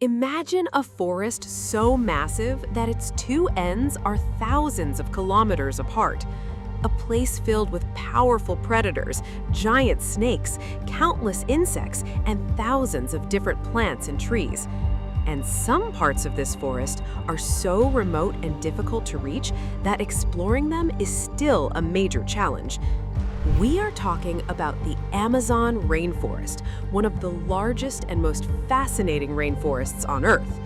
Imagine a forest so massive that its two ends are thousands of kilometers apart. A place filled with powerful predators, giant snakes, countless insects, and thousands of different plants and trees. And some parts of this forest are so remote and difficult to reach that exploring them is still a major challenge. We are talking about the Amazon rainforest, one of the largest and most fascinating rainforests on Earth.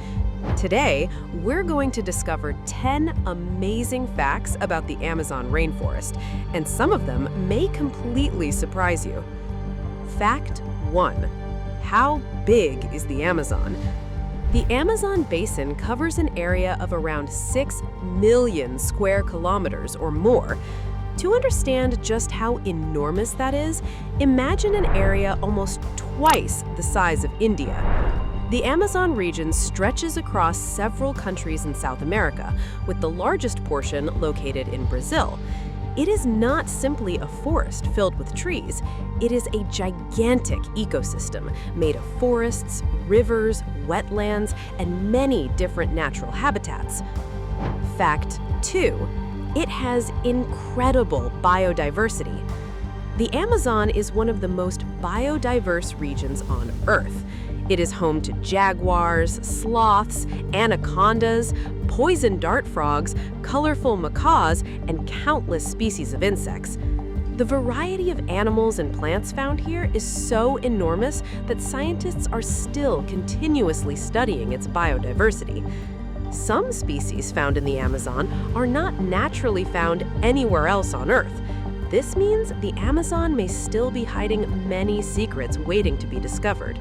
Today, we're going to discover 10 amazing facts about the Amazon rainforest, and some of them may completely surprise you. Fact 1. How big is the Amazon? The Amazon basin covers an area of around 6 million square kilometers or more. To understand just how enormous that is, imagine an area almost twice the size of India. The Amazon region stretches across several countries in South America, with the largest portion located in Brazil. It is not simply a forest filled with trees. It is a gigantic ecosystem made of forests, rivers, wetlands, and many different natural habitats. Fact 2. It has incredible biodiversity. The Amazon is one of the most biodiverse regions on Earth. It is home to jaguars, sloths, anacondas, poison dart frogs, colorful macaws, and countless species of insects. The variety of animals and plants found here is so enormous that scientists are still continuously studying its biodiversity. Some species found in the Amazon are not naturally found anywhere else on Earth. This means the Amazon may still be hiding many secrets waiting to be discovered.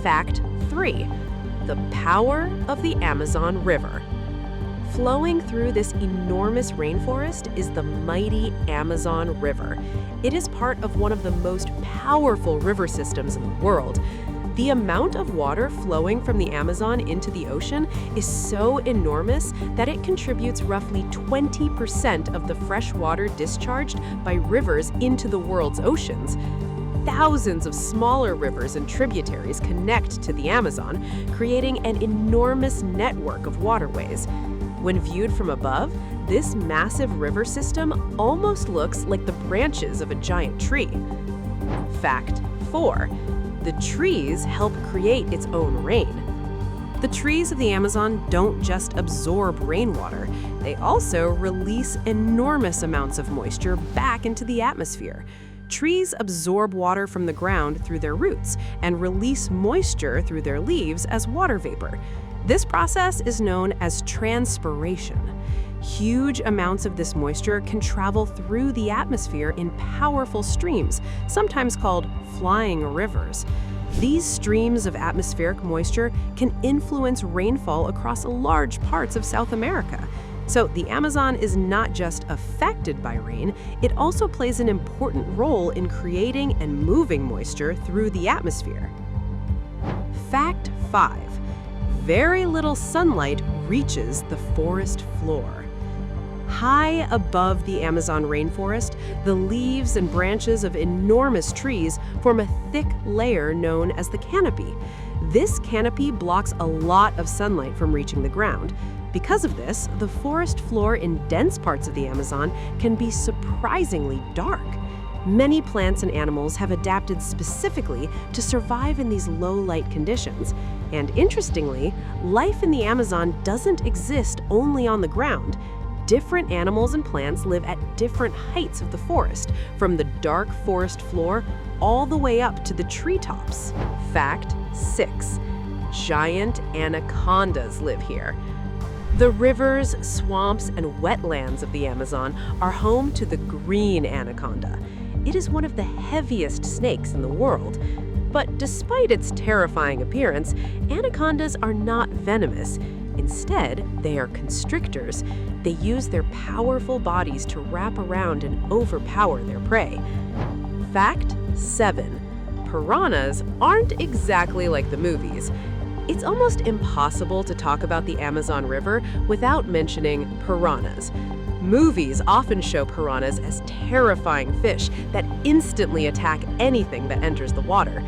Fact 3. The power of the Amazon River. Flowing through this enormous rainforest is the mighty Amazon River. It is part of one of the most powerful river systems in the world. The amount of water flowing from the Amazon into the ocean is so enormous that it contributes roughly 20% of the fresh water discharged by rivers into the world's oceans. Thousands of smaller rivers and tributaries connect to the Amazon, creating an enormous network of waterways. When viewed from above, this massive river system almost looks like the branches of a giant tree. Fact 4. The trees help create its own rain. The trees of the Amazon don't just absorb rainwater, they also release enormous amounts of moisture back into the atmosphere. Trees absorb water from the ground through their roots and release moisture through their leaves as water vapor. This process is known as transpiration. Huge amounts of this moisture can travel through the atmosphere in powerful streams, sometimes called flying rivers. These streams of atmospheric moisture can influence rainfall across large parts of South America. So the Amazon is not just affected by rain, it also plays an important role in creating and moving moisture through the atmosphere. Fact 5. Very little sunlight reaches the forest floor. High above the Amazon rainforest, the leaves and branches of enormous trees form a thick layer known as the canopy. This canopy blocks a lot of sunlight from reaching the ground. Because of this, the forest floor in dense parts of the Amazon can be surprisingly dark. Many plants and animals have adapted specifically to survive in these low-light conditions. And interestingly, life in the Amazon doesn't exist only on the ground. Different animals and plants live at different heights of the forest, from the dark forest floor all the way up to the treetops. Fact 6. Giant anacondas live here. The rivers, swamps, and wetlands of the Amazon are home to the green anaconda. It is one of the heaviest snakes in the world. But despite its terrifying appearance, anacondas are not venomous. Instead, they are constrictors. They use their powerful bodies to wrap around and overpower their prey. Fact 7. Piranhas aren't exactly like the movies. It's almost impossible to talk about the Amazon River without mentioning piranhas. Movies often show piranhas as terrifying fish that instantly attack anything that enters the water.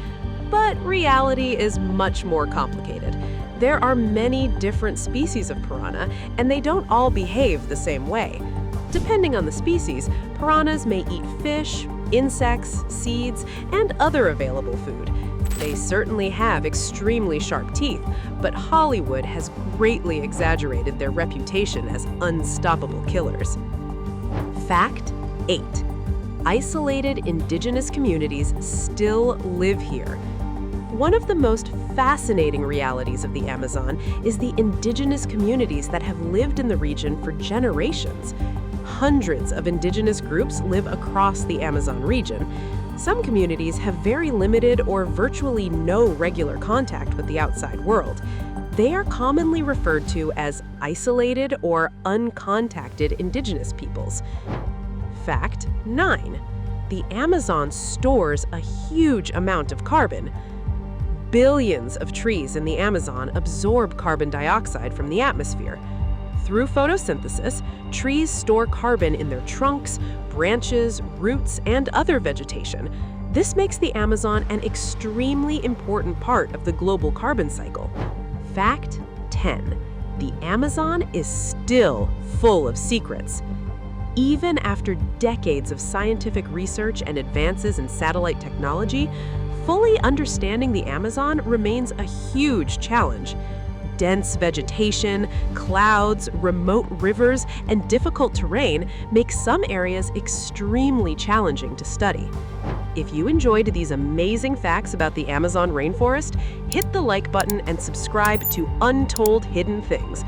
But reality is much more complicated. There are many different species of piranha, and they don't all behave the same way. Depending on the species, piranhas may eat fish, insects, seeds, and other available food. They certainly have extremely sharp teeth, but Hollywood has greatly exaggerated their reputation as unstoppable killers. Fact 8. Isolated indigenous communities still live here. One of the most fascinating realities of the Amazon is the indigenous communities that have lived in the region for generations. Hundreds of indigenous groups live across the Amazon region. Some communities have very limited or virtually no regular contact with the outside world. They are commonly referred to as isolated or uncontacted indigenous peoples. Fact 9. The Amazon stores a huge amount of carbon. Billions of trees in the Amazon absorb carbon dioxide from the atmosphere. Through photosynthesis, trees store carbon in their trunks, branches, roots, and other vegetation. This makes the Amazon an extremely important part of the global carbon cycle. Fact 10. The Amazon is still full of secrets. Even after decades of scientific research and advances in satellite technology, fully understanding the Amazon remains a huge challenge. Dense vegetation, clouds, remote rivers, and difficult terrain make some areas extremely challenging to study. If you enjoyed these amazing facts about the Amazon rainforest, hit the like button and subscribe to Untold Hidden Things,